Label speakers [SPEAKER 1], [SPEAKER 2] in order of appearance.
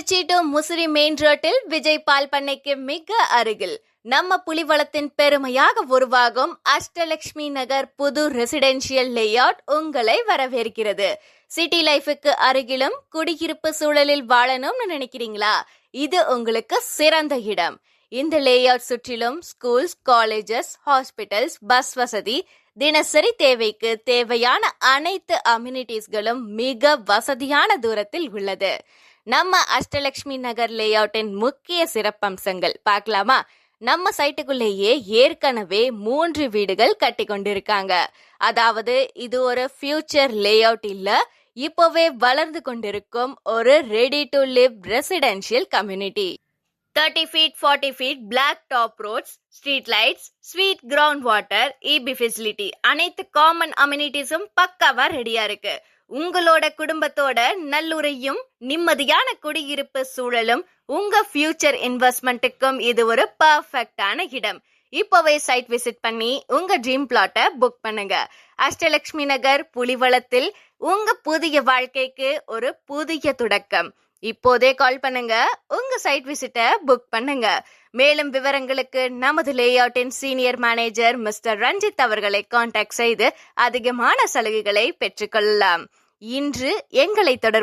[SPEAKER 1] Trichy to Musiri main ரோட்டில் விஜய் பால் பண்ணைக்கு மிக அருகில் நம்ம புலிவளத்தின் பெருமையாக உருவாகும் அஷ்டலட்சுமி நகர் புது ரெசிடென்ஷியல் லேஅவுட் உங்களை வரவேற்கிறது. சிட்டி லைஃபுக்கு அருகிலும் குடியிருப்பு சூழலில் வாழணும்னு நினைக்கிறீங்களா? இது உங்களுக்கு சிறந்த இடம். இந்த லேஅவுட் சுற்றிலும் ஸ்கூல்ஸ், காலேஜஸ், ஹாஸ்பிட்டல்ஸ், பஸ் வசதி, தினசரி தேவைக்கு தேவையான அனைத்து அம்யூனிட்டிஸ்களும் மிக வசதியான தூரத்தில் உள்ளது. நம்ம அஷ்டலட்சுமி நகர் லேஅவுட்டின் முக்கிய சிறப்பம்சங்கள் பார்க்கலாமா? நம்ம சைட்டுக்குள்ளேயே ஏற்கனவே 3 வீடுகள் கட்டி கொண்டிருக்காங்க. அதாவது இது ஒரு ஃபியூச்சர் லேஅவுட் இல்ல, இப்போவே வளர்ந்து கொண்டிருக்கும் ஒரு ready to live residential community. 30 feet 40 feet black top roads, street lights, sweet ground water, EB facility, அனைத்து காமன் அம்யூனிட்டிஸும் பக்காவா ரெடியா இருக்கு. உங்களோட குடும்பத்தோட நல்லுறையும் நிம்மதியான குடியிருப்பு சூழலும் உங்க ஃபியூச்சர் இன்வெஸ்ட்மெண்ட்டுக்கும் இது ஒரு பர்ஃபெக்டான இடம். இப்போவே சைட் விசிட் பண்ணி உங்க ட்ரீம் பிளாட்டை புக் பண்ணுங்க. அஷ்டலட்சுமி நகர் புலிவளத்தில் உங்க புதிய வாழ்க்கைக்கு ஒரு புதிய தொடக்கம். இப்போதே கால் பண்ணுங்க, உங்க சைட் விசிட்டை புக் பண்ணுங்க. மேலும் விவரங்களுக்கு நமது லேஅவுட்டின் சீனியர் மேனேஜர் மிஸ்டர் ரஞ்சித் அவர்களை கான்டாக்ட் செய்து அதிகமான சலுகைகளை பெற்றுக்கொள்ளலாம். இன்று எங்களை தொடர்பு